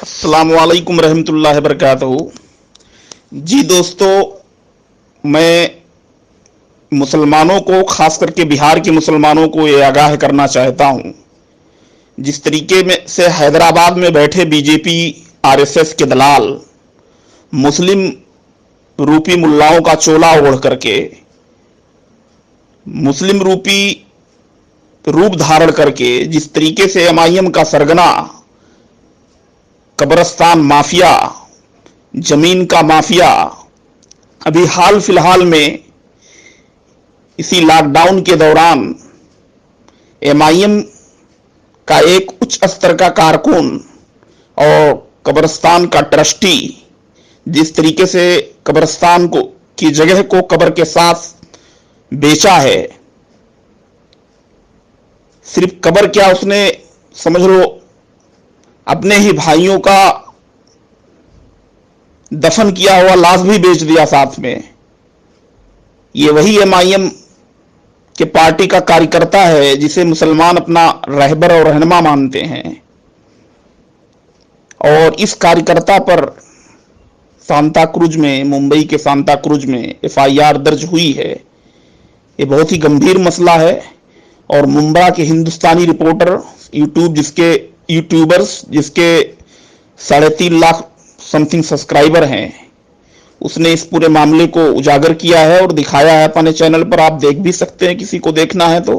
अस्सलाम वालेकुम रहमतुल्लाहि वबरकातुहू। जी दोस्तों, मैं मुसलमानों को, खास करके बिहार के मुसलमानों को ये आगाह करना चाहता हूँ, जिस तरीके में से हैदराबाद में बैठे बीजेपी आरएसएस के दलाल मुस्लिम रूपी मुल्लाओं का चोला ओढ़ करके, मुस्लिम रूपी रूप धारण करके जिस तरीके से एमआईएम का सरगना कब्रिस्तान माफिया, जमीन का माफिया, अभी हाल फिलहाल में इसी लॉकडाउन के दौरान एमआईएम का एक उच्च स्तर का कारकुन और कब्रिस्तान का ट्रस्टी जिस तरीके से कब्रिस्तान को की जगह को कब्र के साथ बेचा है, सिर्फ कब्र क्या, उसने समझ लो अपने ही भाइयों का दफन किया हुआ लाश भी बेच दिया साथ में। ये वही एमआईएम के पार्टी का कार्यकर्ता है जिसे मुसलमान अपना रहबर और रहनुमा मानते हैं, और इस कार्यकर्ता पर सांता क्रूज में, मुंबई के सांता क्रूज में एफआईआर दर्ज हुई है। ये बहुत ही गंभीर मसला है और मुंबई के हिंदुस्तानी रिपोर्टर यूट्यूबर्स जिसके 3.5 लाख समथिंग सब्सक्राइबर हैं, उसने इस पूरे मामले को उजागर किया है और दिखाया है अपने चैनल पर। आप देख भी सकते हैं किसी को देखना है तो।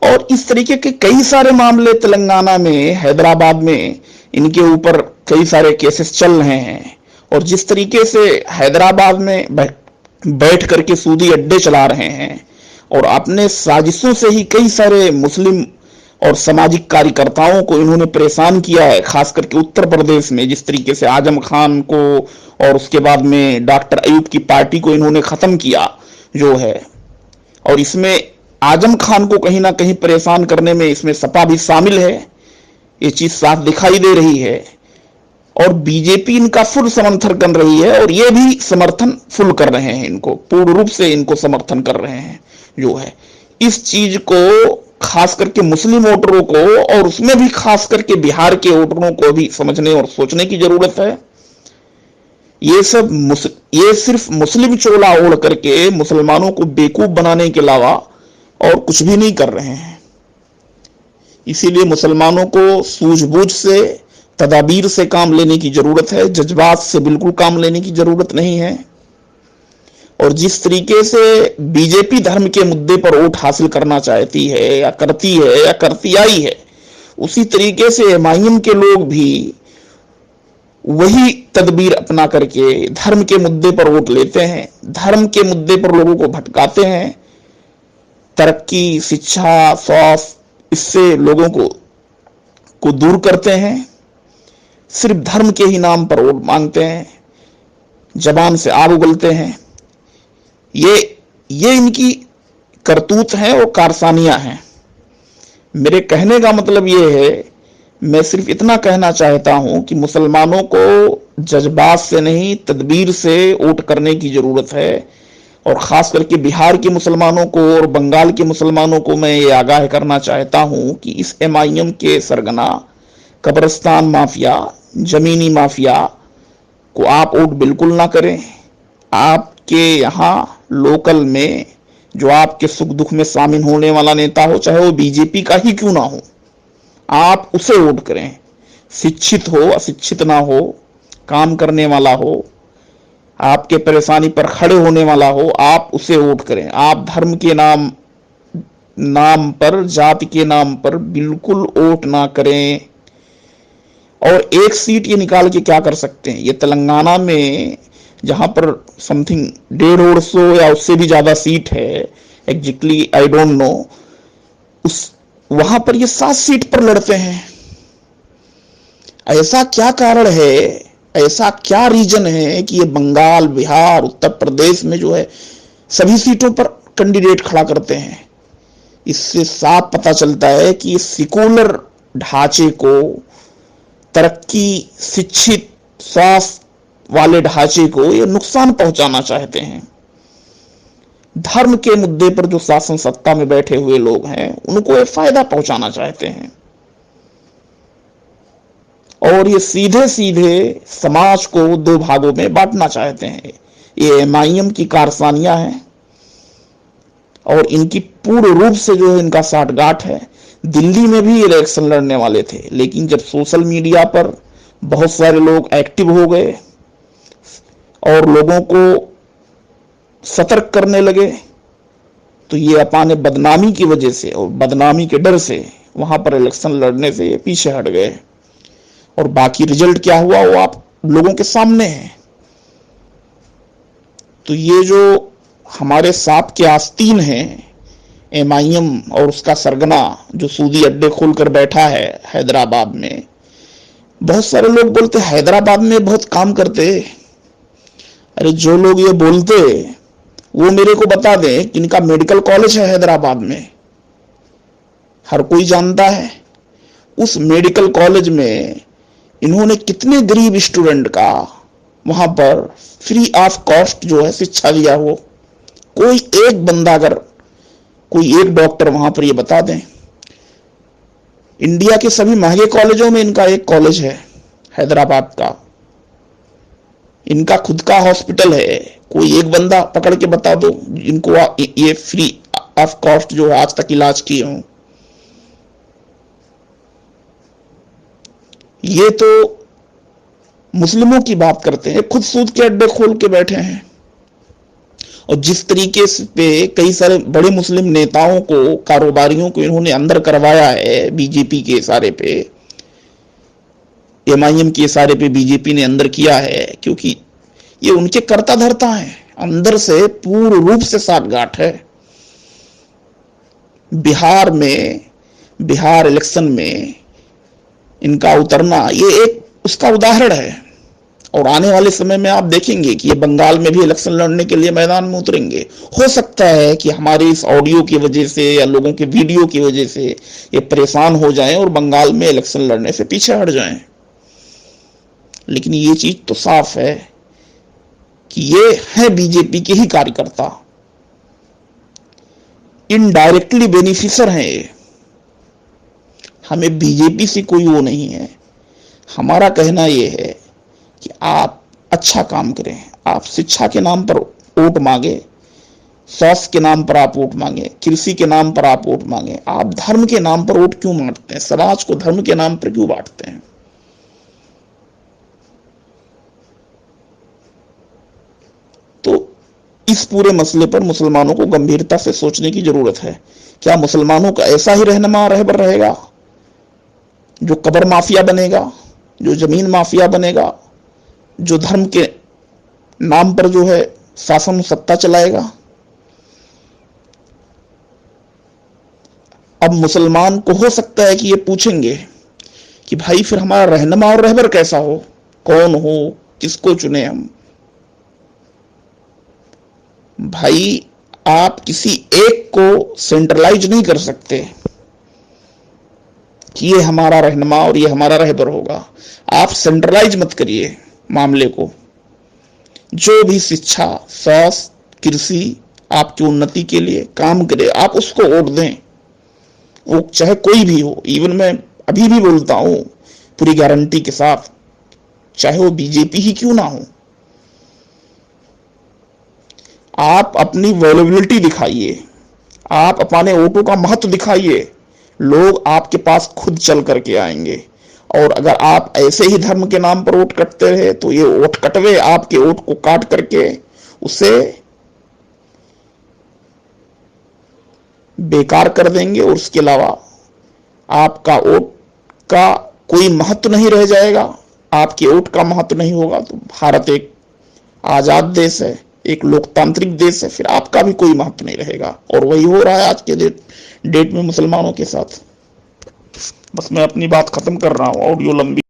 और इस तरीके के कई सारे मामले तेलंगाना में, हैदराबाद में इनके ऊपर कई सारे केसेस चल रहे हैं, और जिस तरीके से हैदराबाद में बैठ करके सूदी अड्डे चला रहे हैं और अपने साजिशों से ही कई सारे मुस्लिम और सामाजिक कार्यकर्ताओं को इन्होंने परेशान किया है, खास करके उत्तर प्रदेश में जिस तरीके से आजम खान को और उसके बाद में डॉक्टर अयूब की पार्टी को इन्होंने खत्म किया जो है। और इसमें आजम खान को कहीं ना कहीं परेशान करने में इसमें सपा भी शामिल है, ये चीज साफ दिखाई दे रही है। और बीजेपी इनका फुल समर्थन कर रही है और ये भी समर्थन फुल कर रहे हैं, इनको पूर्ण रूप से इनको समर्थन कर रहे हैं जो है। इस चीज को खास करके मुस्लिम वोटरों को, और उसमें भी खास करके बिहार के वोटरों को भी समझने और सोचने की जरूरत है। ये सिर्फ मुस्लिम चोला ओढ़ करके मुसलमानों को बेवकूफ बनाने के अलावा और कुछ भी नहीं कर रहे हैं। इसीलिए मुसलमानों को सूझबूझ से, तदाबीर से काम लेने की जरूरत है, जज्बात से बिल्कुल काम लेने की जरूरत नहीं है। और जिस तरीके से बीजेपी धर्म के मुद्दे पर वोट हासिल करना चाहती है या करती आई है, उसी तरीके से एमआईएम के लोग भी वही तदबीर अपना करके धर्म के मुद्दे पर वोट लेते हैं, धर्म के मुद्दे पर लोगों को भटकाते हैं। तरक्की, शिक्षा, स्वास्थ्य, इससे लोगों को दूर करते हैं, सिर्फ धर्म के ही नाम पर वोट मांगते हैं, जबान से आग उगलते हैं। ये इनकी करतूत है और कारसानियां हैं। मेरे कहने का मतलब ये है, मैं सिर्फ इतना कहना चाहता हूं कि मुसलमानों को जज्बात से नहीं, तदबीर से वोट करने की जरूरत है। और खास करके बिहार के मुसलमानों को और बंगाल के मुसलमानों को मैं ये आगाह करना चाहता हूं कि इस एमआईएम के सरगना कब्रिस्तान माफिया, जमीनी माफिया को आप वोट बिल्कुल ना करें। आपके यहाँ लोकल में जो आपके सुख दुख में शामिल होने वाला नेता हो, चाहे वो बीजेपी का ही क्यों ना हो, आप उसे वोट करें। शिक्षित हो, अशिक्षित ना हो, काम करने वाला हो, आपके परेशानी पर खड़े होने वाला हो, आप उसे वोट करें। आप धर्म के नाम पर, जाति के नाम पर बिल्कुल वोट ना करें। और एक सीट ये निकाल के क्या कर सकते हैं, ये तेलंगाना में जहां पर समथिंग 150 या उससे भी ज्यादा सीट है, एग्जैक्टली आई डोंट नो, वहां पर ये 7 सीट पर लड़ते हैं। ऐसा क्या कारण है, ऐसा क्या रीजन है कि ये बंगाल, बिहार, उत्तर प्रदेश में जो है सभी सीटों पर कैंडिडेट खड़ा करते हैं? इससे साफ पता चलता है कि सेकुलर ढांचे को, तरक्की, शिक्षित, स्वास्थ्य वाले ढांचे को ये नुकसान पहुंचाना चाहते हैं। धर्म के मुद्दे पर जो शासन सत्ता में बैठे हुए लोग हैं, उनको ये फायदा पहुंचाना चाहते हैं। और ये सीधे सीधे समाज को दो भागों में बांटना चाहते हैं। ये एमआईएम की कारसानियां हैं और इनकी पूर्ण रूप से जो है इनका साठगांठ है। दिल्ली में भी इलेक्शन लड़ने वाले थे, लेकिन जब सोशल मीडिया पर बहुत सारे लोग एक्टिव हो गए और लोगों को सतर्क करने लगे, तो ये अपने बदनामी की वजह से और बदनामी के डर से वहां पर इलेक्शन लड़ने से ये पीछे हट गए। और बाकी रिजल्ट क्या हुआ वो आप लोगों के सामने है। तो ये जो हमारे सांप के आस्तीन हैं एमआईएम और उसका सरगना जो सूदी अड्डे खोलकर बैठा है हैदराबाद में, बहुत सारे लोग बोलते हैदराबाद में बहुत काम करते। अरे जो लोग ये बोलते वो मेरे को बता दें कि इनका मेडिकल कॉलेज है हैदराबाद में, हर कोई जानता है। उस मेडिकल कॉलेज में इन्होंने कितने गरीब स्टूडेंट का वहां पर फ्री ऑफ कॉस्ट जो है शिक्षा दिया हो। कोई एक बंदा, अगर कोई एक डॉक्टर वहां पर ये बता दें। इंडिया के सभी महंगे कॉलेजों में इनका एक कॉलेज है हैदराबाद का, इनका खुद का हॉस्पिटल है। कोई एक बंदा पकड़ के बता दो इनको ये फ्री ऑफ कॉस्ट जो है आज तक इलाज किए हों। ये तो मुस्लिमों की बात करते हैं, खुद सूद के अड्डे खोल के बैठे हैं। और जिस तरीके पे कई सारे बड़े मुस्लिम नेताओं को, कारोबारियों को इन्होंने अंदर करवाया है बीजेपी के इशारे पे, एमआईएम के इशारे पे बीजेपी ने अंदर किया है, क्योंकि ये उनके कर्ता धर्ता हैं। अंदर से पूर्ण रूप से साठगांठ है। बिहार इलेक्शन में इनका उतरना ये एक उसका उदाहरण है। और आने वाले समय में आप देखेंगे कि ये बंगाल में भी इलेक्शन लड़ने के लिए मैदान में उतरेंगे। हो सकता है कि हमारे इस ऑडियो की वजह से या लोगों के वीडियो की वजह से ये परेशान हो जाएं और बंगाल में इलेक्शन लड़ने से पीछे हट जाएं। लेकिन ये चीज तो साफ है कि ये है बीजेपी के ही कार्यकर्ता, इनडायरेक्टली बेनिफिशियर हैं ये। हमें बीजेपी से कोई वो नहीं है। हमारा कहना यह है कि आप अच्छा काम करें। आप शिक्षा के नाम पर वोट मांगे, स्वास्थ्य के नाम पर आप वोट मांगे, कृषि के नाम पर आप वोट मांगे। आप धर्म के नाम पर वोट क्यों बांटते हैं? समाज को धर्म के नाम पर क्यों बांटते हैं? तो इस पूरे मसले पर मुसलमानों को गंभीरता से सोचने की जरूरत है। क्या मुसलमानों का ऐसा ही रहनुमा रहबर रहेगा जो कब्र माफिया बनेगा, जो जमीन माफिया बनेगा, जो धर्म के नाम पर जो है शासन सत्ता चलाएगा? अब मुसलमान को हो सकता है कि ये पूछेंगे कि भाई फिर हमारा रहनुमा और रहबर कैसा हो, कौन हो, किसको चुने हम? भाई आप किसी एक को सेंट्रलाइज नहीं कर सकते कि ये हमारा रहनुमा और ये हमारा रहबर होगा। आप सेंट्रलाइज मत करिए मामले को। जो भी शिक्षा, स्वास्थ्य, कृषि आपकी उन्नति के लिए काम करे, आप उसको वोट दें। वो चाहे कोई भी हो। इवन मैं अभी भी बोलता हूं पूरी गारंटी के साथ, चाहे वो बीजेपी ही क्यों ना हो। आप अपनी वैल्यूबिलिटी दिखाइए, आप अपने वोटों का महत्व दिखाइए। लोग आपके पास खुद चल करके आएंगे। और अगर आप ऐसे ही धर्म के नाम पर वोट कटते रहे तो ये वोट कटवे आपके वोट को काट करके उसे बेकार कर देंगे। और उसके अलावा आपका वोट का कोई महत्व नहीं रह जाएगा, आपके वोट का महत्व नहीं होगा। तो भारत एक आजाद देश है, एक लोकतांत्रिक देश है, फिर आपका भी कोई महत्व नहीं रहेगा। और वही हो रहा है आज के डेट में मुसलमानों के साथ। बस मैं अपनी बात खत्म कर रहा हूं, ऑडियो लंबी